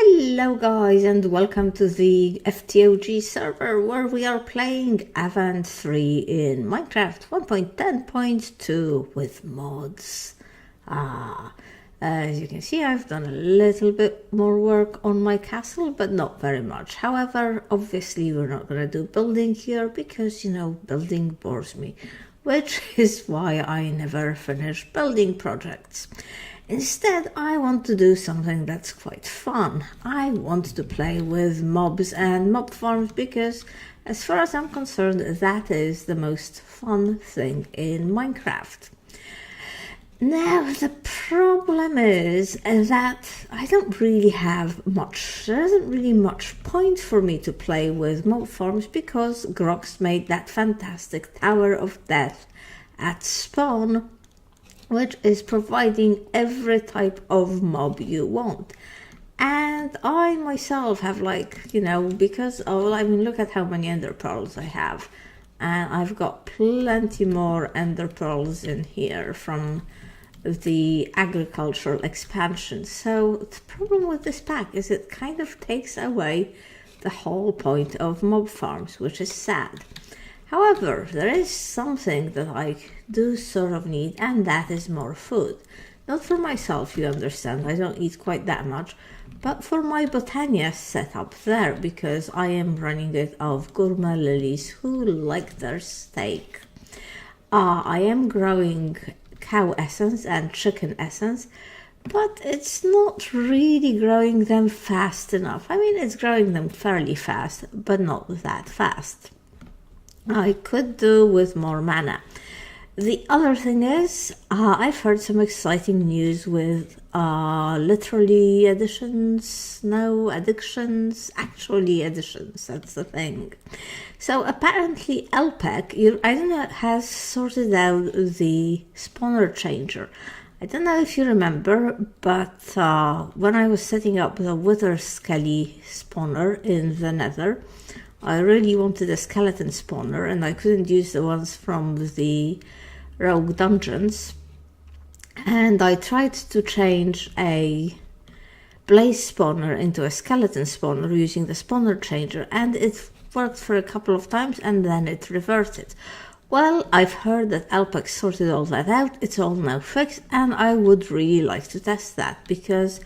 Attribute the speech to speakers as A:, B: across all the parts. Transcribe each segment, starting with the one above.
A: Hello guys and welcome to the Ftog server where we are playing Avant3 in Minecraft 1.10.2 with mods. As you can see, I've done a little bit more work on my castle, but not very much. However, obviously we're not going to do building here because, building bores me, which is why I never finish building projects. Instead, I want to do something that's quite fun. I want to play with mobs and mob farms because, as far as I'm concerned, that is the most fun thing in Minecraft. Now, the problem is that I don't really have much. There isn't really much point for me to play with mob farms because Grox made that fantastic Tower of Death at spawn, which is providing every type of mob you want. And I myself have because look at how many ender pearls I have. And I've got plenty more ender pearls in here from the agricultural expansion. So the problem with this pack is it kind of takes away the whole point of mob farms, which is sad. However, there is something that I do sort of need, and that is more food. Not for myself, you understand, I don't eat quite that much, but for my botania setup there, because I am running it of gourmet lilies who like their steak. I am growing cow essence and chicken essence, but it's not really growing them fast enough. I mean, it's growing them fairly fast, but not that fast. I could do with more mana. The other thing is, I've heard some exciting news with literally additions, no addictions, actually additions, that's the thing. So apparently LPEC, I don't know, has sorted out the spawner changer. I don't know if you remember, but when I was setting up the Wither Skelly spawner in the Nether, I really wanted a skeleton spawner and I couldn't use the ones from the rogue dungeons. And I tried to change a blaze spawner into a skeleton spawner using the spawner changer, and it worked for a couple of times and then it reverted. Well, I've heard that Alpex sorted all that out, it's all now fixed, and I would really like to test that because,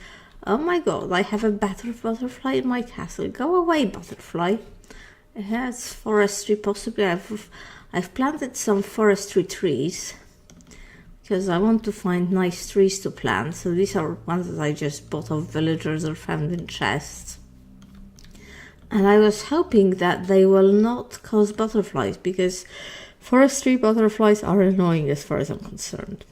A: oh my god, I have a butterfly in my castle. Go away, butterfly. It has forestry, possibly. I've planted some forestry trees because I want to find nice trees to plant. So these are ones that I just bought off villagers or found in chests. And I was hoping that they will not cause butterflies because forestry butterflies are annoying as far as I'm concerned.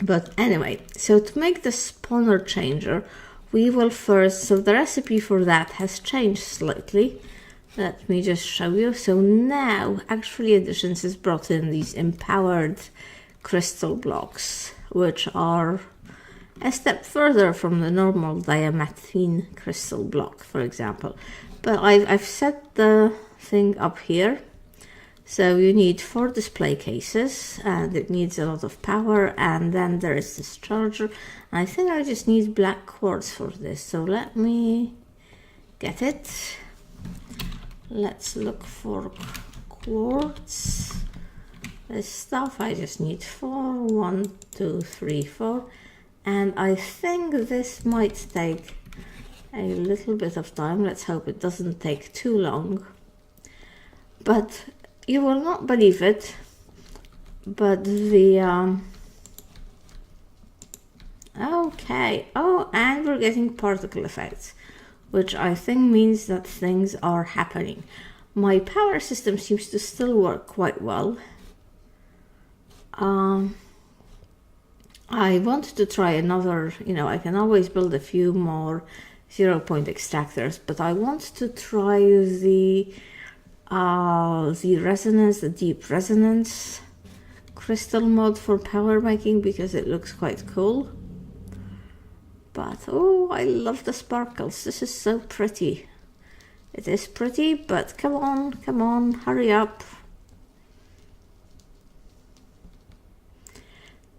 A: But anyway, so to make the spawner changer, we will first, so the recipe for that has changed slightly. Let me just show you. So now, actually, Additions has brought in these empowered crystal blocks, which are a step further from the normal diamantine crystal block, for example. But I've set the thing up here. So you need 4 display cases, and it needs a lot of power, and then there is this charger. I think I just need black quartz for this, so let me get it. Let's look for quartz. This stuff, I just need 4. 1, 2, 3, 4. And I think this might take a little bit of time. Let's hope it doesn't take too long. But you will not believe it, but the okay. Oh, and we're getting particle effects, which I think means that things are happening. My power system seems to still work quite well. I want to try another, I can always build a few more 0-point extractors, but I want to try the resonance, the deep resonance crystal mod for power making because it looks quite cool. But, oh, I love the sparkles. This is so pretty. It is pretty, but come on, hurry up.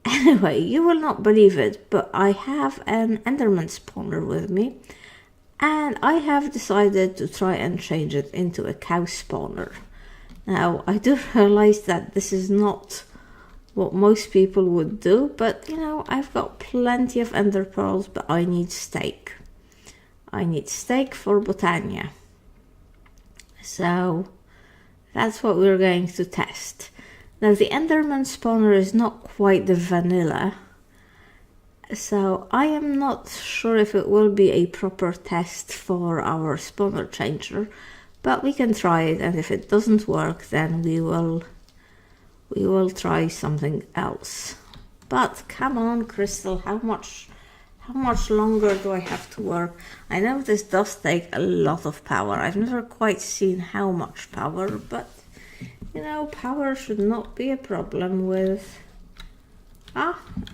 A: Anyway, you will not believe it, but I have an Enderman spawner with me. And I have decided to try and change it into a cow spawner. Now, I do realize that this is not what most people would do, but you know, I've got plenty of ender pearls, but I need steak. I need steak for botania. So that's what we're going to test. Now, the Enderman spawner is not quite the vanilla, so I am not sure if it will be a proper test for our spawner changer, but we can try it, and if it doesn't work, then we will try something else. But come on, Crystal, how much longer do I have to work? I know this does take a lot of power. I've never quite seen how much power, but you know, power should not be a problem with...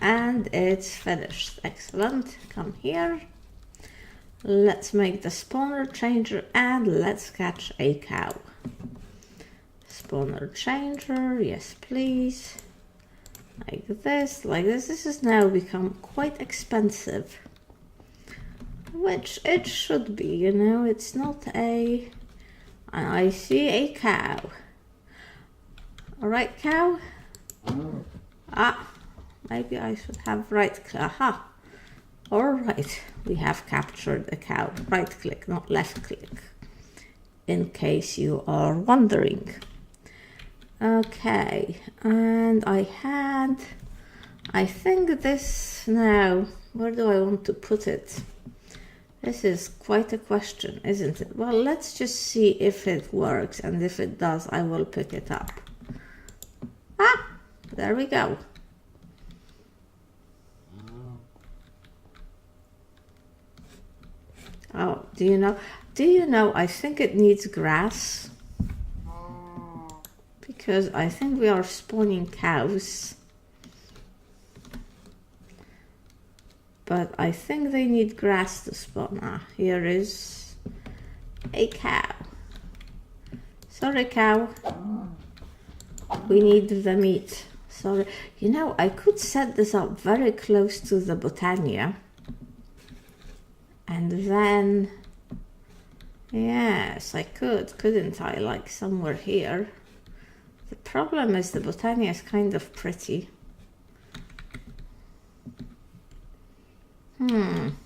A: and it's finished. Excellent. Come here. Let's make the spawner changer and let's catch a cow. Spawner changer, yes please. Like this, like this. This has now become quite expensive. Which it should be, you know, it's not a... I see a cow. Alright, cow? Maybe I should have right click. Aha! Alright, we have captured a cow. Right click, not left click. In case you are wondering. Okay, and I think this now, where do I want to put it? This is quite a question, isn't it? Well, let's just see if it works, and if it does, I will pick it up. There we go. Oh, do you know, I think it needs grass. Because I think we are spawning cows. But I think they need grass to spawn. Here is a cow. Sorry, cow. We need the meat. Sorry. You know, I could set this up very close to the botania. And then, yes, I could, couldn't I? Like somewhere here. The problem is the botania is kind of pretty. I'm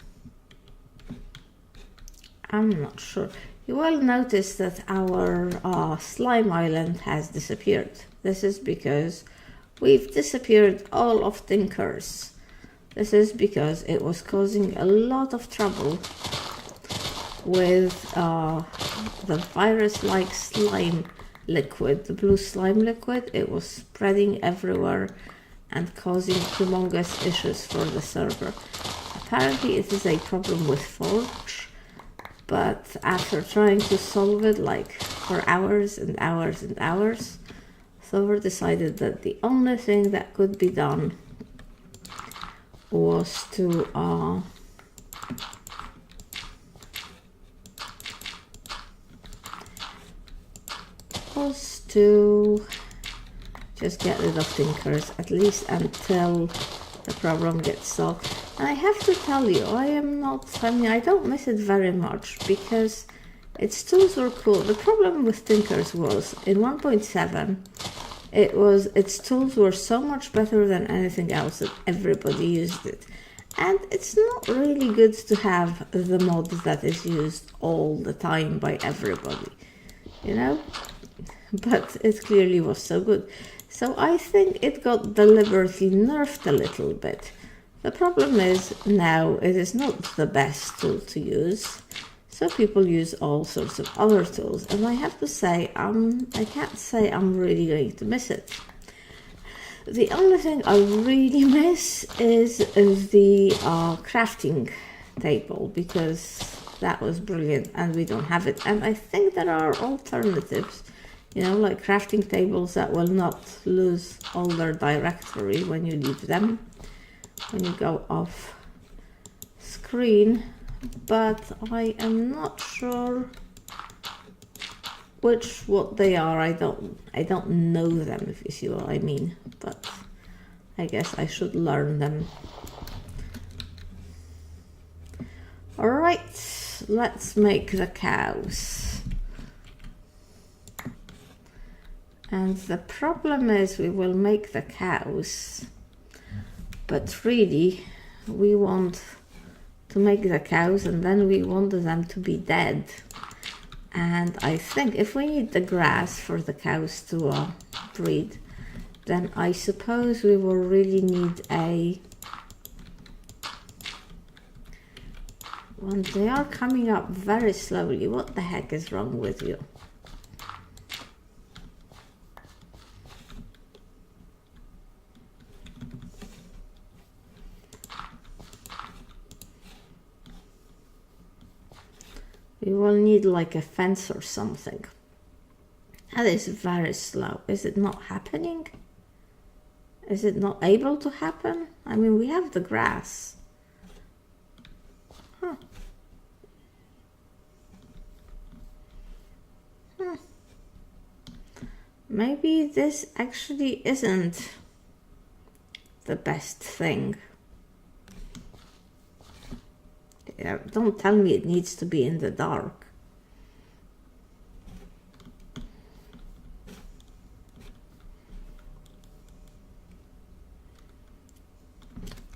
A: not sure. You will notice that our slime island has disappeared. This is because we've disappeared all of Tinker's. This is because it was causing a lot of trouble with the virus-like slime liquid, the blue slime liquid. It was spreading everywhere and causing humongous issues for the server. Apparently it is a problem with Forge, but after trying to solve it like for hours and hours and hours, server decided that the only thing that could be done was to just get rid of Tinkers, at least until the problem gets solved. And I have to tell you, I don't miss it very much because its tools were cool. The problem with Tinkers was in 1.7 its tools were so much better than anything else that everybody used it. And it's not really good to have the mod that is used all the time by everybody, you know? But it clearly was so good. So I think it got deliberately nerfed a little bit. The problem is now it is not the best tool to use. So people use all sorts of other tools, and I have to say, I can't say I'm really going to miss it. The only thing I really miss is the crafting table, because that was brilliant and we don't have it. And I think there are alternatives, you know, like crafting tables that will not lose all their directory when you leave them, when you go off screen. But I am not sure what they are. I don't know them, if you see what I mean, but I guess I should learn them. Alright, let's make the cows. And the problem is we will make the cows, but really we want to make the cows and then we want them to be dead. And I think if we need the grass for the cows to breed, then I suppose we will really need a... Well, they are coming up very slowly. What the heck is wrong with you? We will need like a fence or something. That is very slow. Is it not happening? Is it not able to happen? I mean, we have the grass. Huh. Maybe this actually isn't the best thing. Yeah, don't tell me it needs to be in the dark.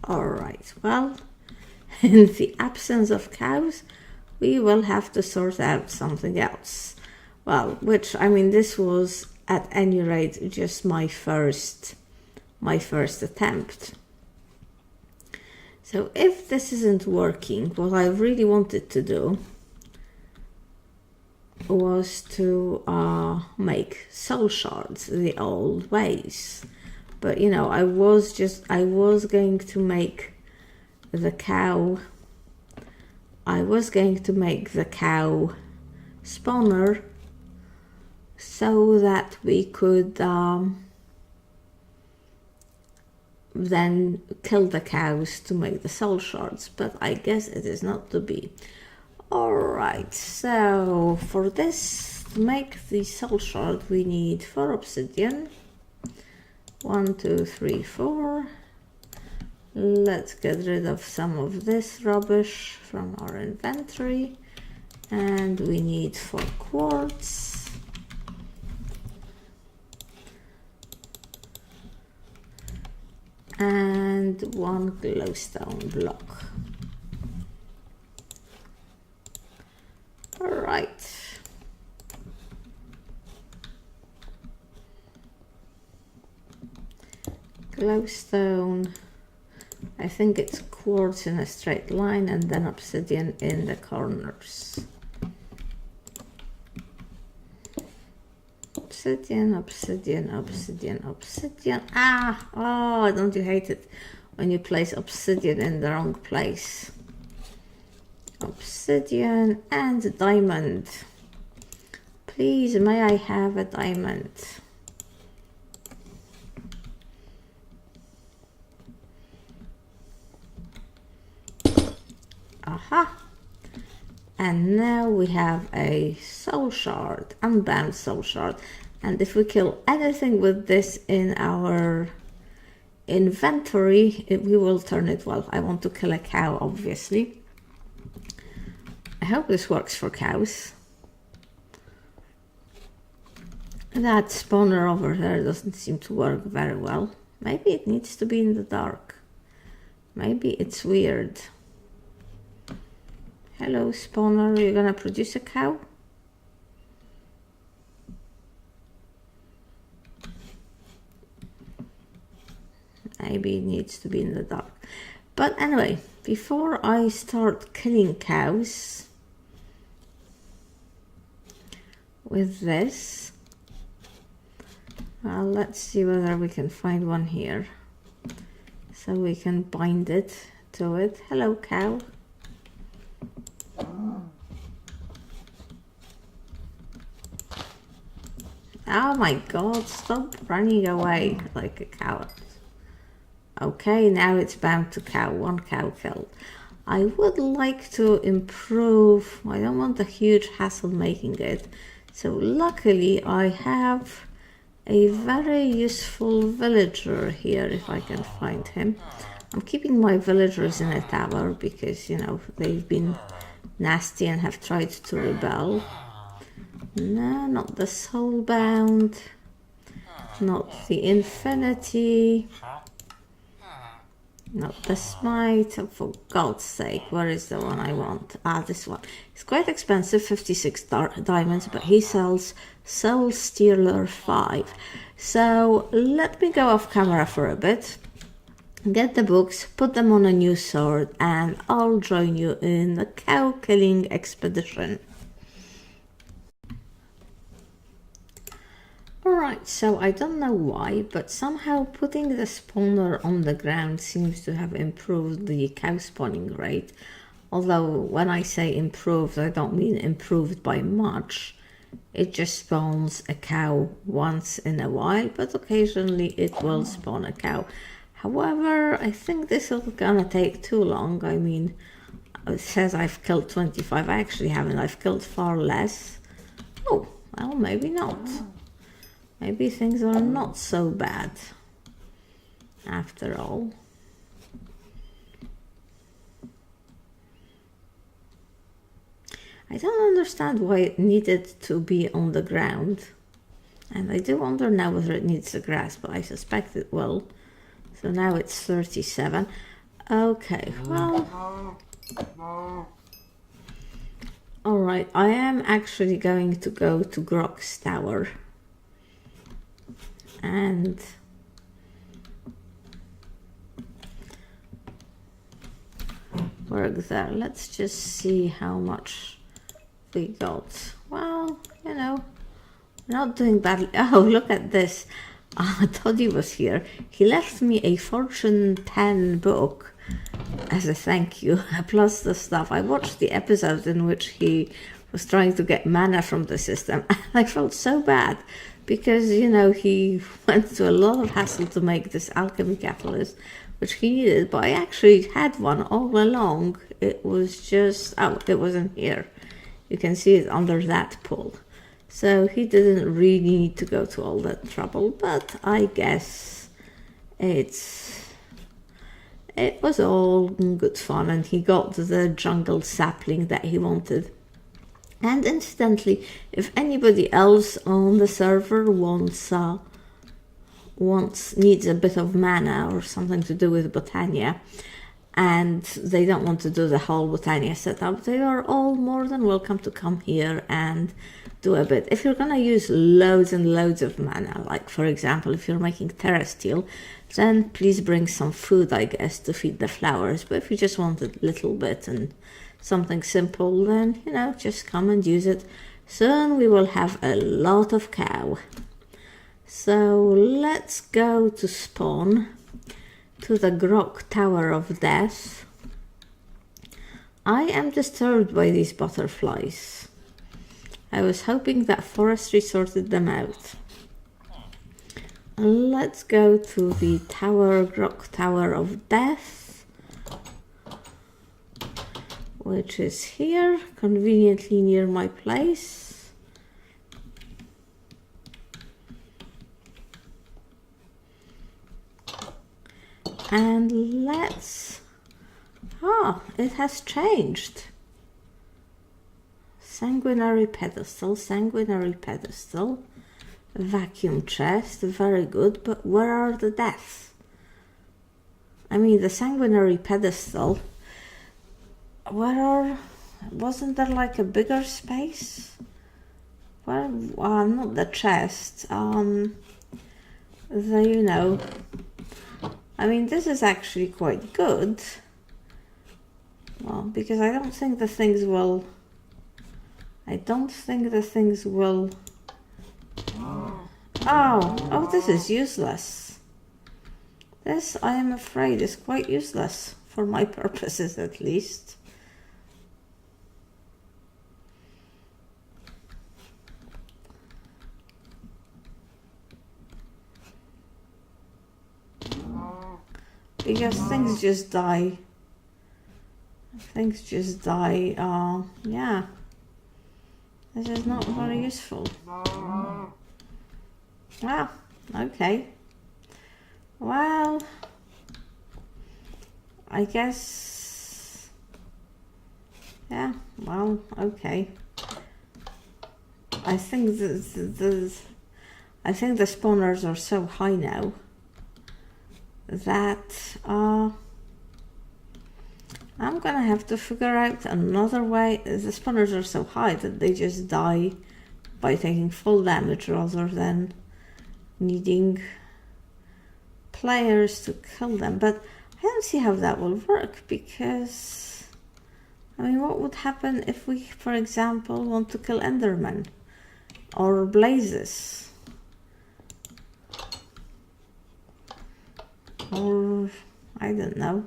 A: All right, well, in the absence of cows, we will have to sort out something else. Well, which, I mean, this was at any rate just my first attempt. So if this isn't working, what I really wanted to do was to make soul shards the old ways. But you know, I was going to make the cow, spawner so that we could then kill the cows to make the soul shards, but I guess it is not to be. Alright, so for this, to make the soul shard, we need 4 obsidian. 1, 2, 3, 4. Let's get rid of some of this rubbish from our inventory. And we need 4 quartz. And 1 glowstone block. All right. Glowstone. I think it's quartz in a straight line and then obsidian in the corners. Obsidian, obsidian, obsidian, obsidian. Ah, oh, don't you hate it when you place obsidian in the wrong place? Obsidian and diamond. Please, may I have a diamond? Aha. And now we have a soul shard, unbound soul shard. And if we kill anything with this in our inventory, we will turn it, well, I want to kill a cow, obviously. I hope this works for cows. That spawner over there doesn't seem to work very well. Maybe it needs to be in the dark. Maybe it's weird. Hello, spawner, you're gonna produce a cow? Maybe it needs to be in the dark. But anyway, before I start killing cows with this, well, let's see whether we can find one here so we can bind it to it. Hello, cow. Oh my god, stop running away like a coward. Okay, now it's bound to cow. 1 cow killed. I would like to improve. I don't want a huge hassle making it. So luckily I have a very useful villager here if I can find him. I'm keeping my villagers in a tower because, you know, they've been nasty and have tried to rebel. No, not the soulbound, not the infinity, not the smite. Oh, for God's sake, where is the one I want? Ah, this one. It's quite expensive, 56 diamonds, but he sells Soul Stealer 5. So let me go off camera for a bit, get the books, put them on a new sword, and I'll join you in the cow killing expedition. Alright, so I don't know why, but somehow putting the spawner on the ground seems to have improved the cow spawning rate. Although when I say improved, I don't mean improved by much. It just spawns a cow once in a while, but occasionally it will spawn a cow. However, I think this is gonna take too long. I mean, it says I've killed 25. I actually haven't. I've killed far less. Oh, well, maybe not. Maybe things are not so bad after all. I don't understand why it needed to be on the ground. And I do wonder now whether it needs the grass, but I suspect it will. So now it's 37. Okay, well... Alright, I am actually going to go to Grok's tower. And work there. Let's just see how much we got. Well, you know, we're not doing badly. Oh, look at this. I thought he was here. He left me a Fortune 10 book as a thank you, plus the stuff. I watched the episode in which he was trying to get mana from the system, and I felt so bad. Because, you know, he went to a lot of hassle to make this alchemy catalyst, which he needed, but I actually had one all along. It was just, oh, it wasn't here. You can see it under that pull. So he didn't really need to go to all that trouble, but I guess it was all good fun, and he got the jungle sapling that he wanted. And incidentally, if anybody else on the server needs a bit of mana or something to do with botania, and they don't want to do the whole botania setup, they are all more than welcome to come here and do a bit. If you're gonna use loads and loads of mana, like for example if you're making terrasteel, then please bring some food, I guess, to feed the flowers. But if you just want a little bit and something simple, then, you know, just come and use it. Soon we will have a lot of cow. So let's go to spawn to the Grok Tower of Death. I am disturbed by these butterflies. I was hoping that forestry sorted them out. Let's go to the tower, Grok Tower of Death, which is here, conveniently near my place. And let's... Ah, it has changed. Sanguinary pedestal, vacuum chest, very good, but where are the deaths? I mean, the sanguinary pedestal... wasn't there like a bigger space? Well, not the chest, you know, I mean, this is actually quite good. Well, because I don't think the things will, oh, this is useless. This, I am afraid, is quite useless, for my purposes at least. Because things just die. Yeah. This is not very useful. Ah, okay. Well, I guess Yeah, well, okay. I think the spawners are so high now that I'm gonna have to figure out another way. The spawners are so high that they just die by taking full damage rather than needing players to kill them. But I don't see how that will work, because I mean, what would happen if we, for example, want to kill Endermen or blazes, or I don't know,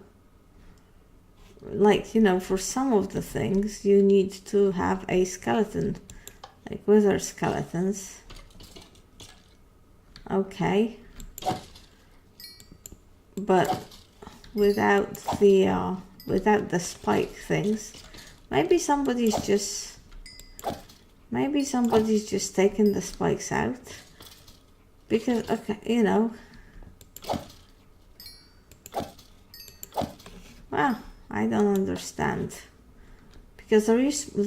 A: like, you know, for some of the things you need to have a skeleton, like wither skeletons. Okay, but without the spike things, maybe somebody's just taken the spikes out, because, okay, you know, well, I don't understand, because there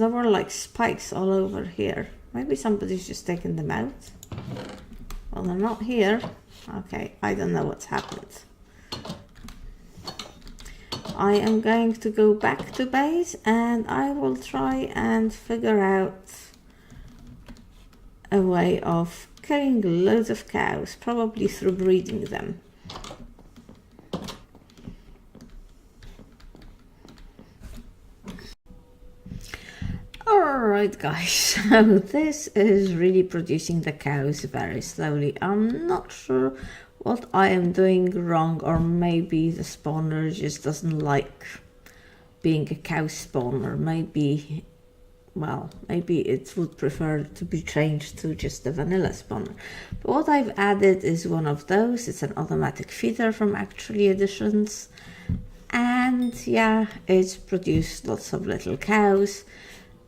A: were like spikes all over here. Maybe somebody's just taken them out. Well, they're not here. Okay, I don't know what's happened. I am going to go back to base and I will try and figure out a way of killing loads of cows, probably through breeding them. Alright guys, so this is really producing the cows very slowly. I'm not sure what I am doing wrong, or maybe the spawner just doesn't like being a cow spawner. Maybe, well, maybe it would prefer to be changed to just a vanilla spawner. But what I've added is one of those. It's an automatic feeder from Actually Editions, and yeah, it's produced lots of little cows.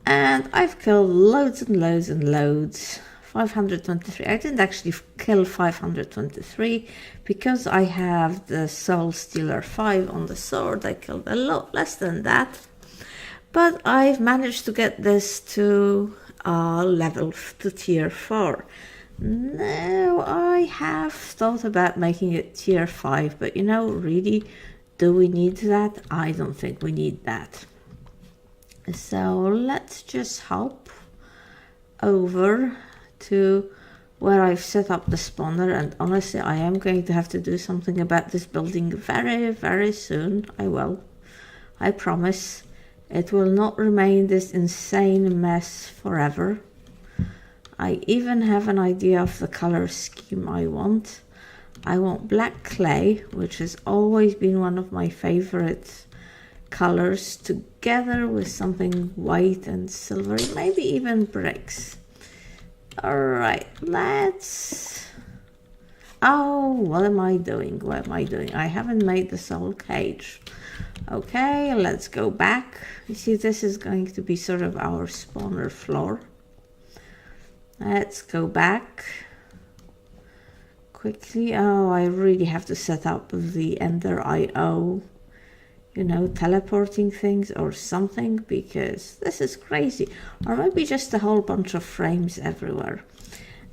A: And I've killed loads and loads and loads. 523. I didn't actually kill 523 because I have the Soul Stealer 5 on the sword. I killed a lot less than that. But I've managed to get this to level to tier 4. Now I have thought about making it tier 5, but you know, really, do we need that? I don't think we need that. So let's just hop over to where I've set up the spawner, and honestly I am going to have to do something about this building very, very soon. I will. I promise. It will not remain this insane mess forever. I even have an idea of the color scheme I want. I want black clay, which has always been one of my favorite colors, together with something white and silvery, maybe even bricks. Alright, let's... Oh, what am I doing? What am I doing? I haven't made the soul cage. Okay, let's go back. You see, this is going to be sort of our spawner floor. Let's go back quickly. Oh, I really have to set up the Ender IO, you know, teleporting things or something, because this is crazy. Or maybe just a whole bunch of frames everywhere.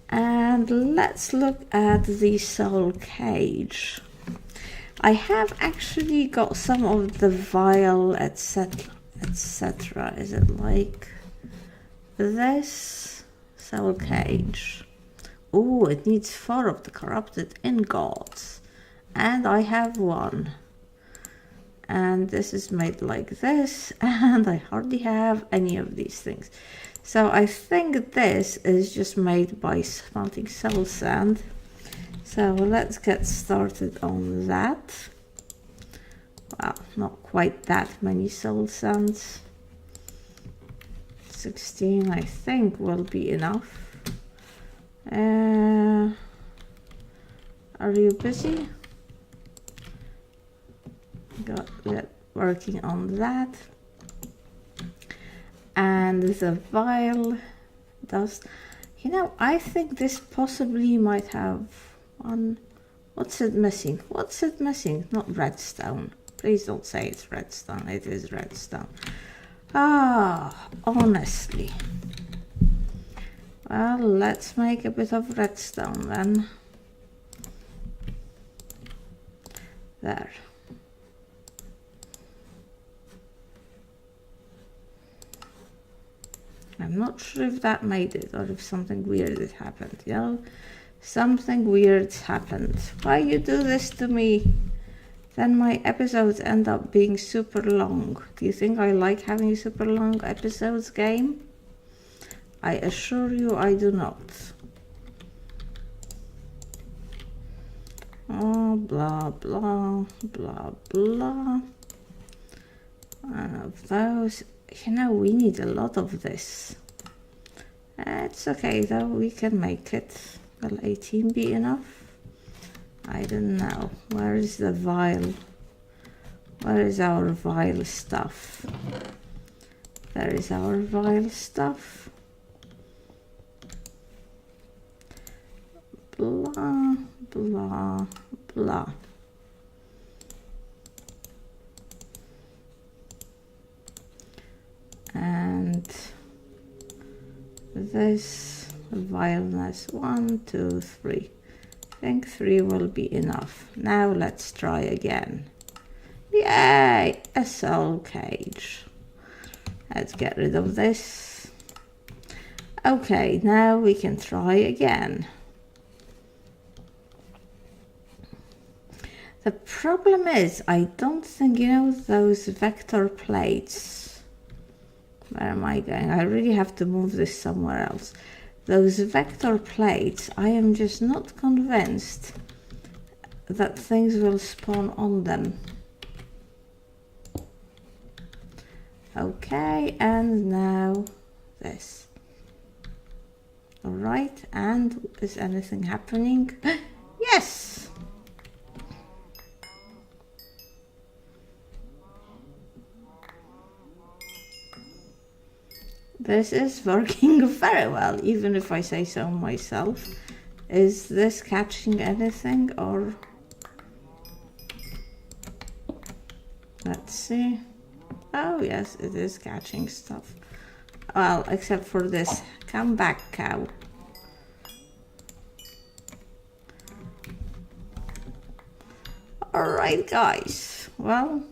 A: And let's look at the soul cage. I have actually got some of the vial, etc. Is it like this? Soul cage. Oh, it needs 4 of the corrupted ingots. And I have 1. And this is made like this, and I hardly have any of these things. So I think this is just made by smelting soul sand. So let's get started on that. Well, not quite that many soul sands. 16 I think will be enough. Are you busy? Got working on that. And the vial dust. You know, I think this possibly might have one. What's it missing? What's it missing? Not redstone. Please don't say it's redstone. It is redstone. Ah, honestly. Well, let's make a bit of redstone then. There. I'm not sure if that made it or if something weird had happened, you know? Something weird happened. Why you do this to me? Then my episodes end up being super long. Do you think I like having super long episodes, game? I assure you I do not. Oh, blah, blah, blah, blah. One of those. You know, we need a lot of this. It's okay though, we can make it. Will 18 be enough? I don't know. Where is the vial? Where is our vial stuff? There is our vial stuff. Blah, blah, blah. And this vileness 1, 2, 3. I think 3 will be enough. Now let's try again. Yay! A soul cage. Let's get rid of this. Okay, now we can try again. The problem is, I don't think, you know, those vector plates. Where am I going? I really have to move this somewhere else. Those vector plates, I am just not convinced that things will spawn on them. Okay, and now this. All right, and is anything happening? Yes! This is working very well, even if I say so myself. Is this catching anything or... Let's see. Oh yes, it is catching stuff. Well, except for this. Come back, cow. Alright guys, well,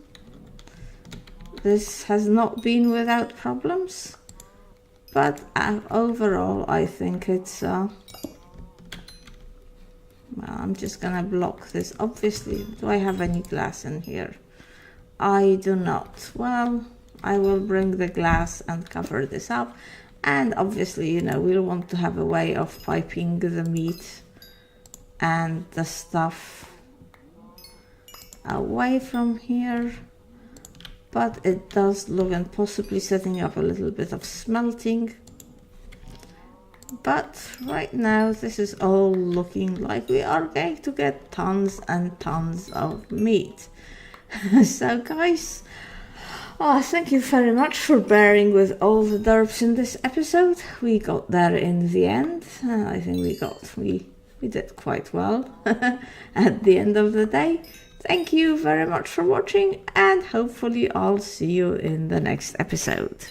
A: this has not been without problems. But overall, I think it's, well, I'm just gonna block this. Obviously, do I have any glass in here? I do not. Well, I will bring the glass and cover this up. And obviously, you know, we'll want to have a way of piping the meat and the stuff away from here. But it does look, and possibly setting up a little bit of smelting. But right now, this is all looking like we are going to get tons and tons of meat. So guys, thank you very much for bearing with all the derps in this episode. We got there in the end. I think we did quite well at the end of the day. Thank you very much for watching, and hopefully I'll see you in the next episode.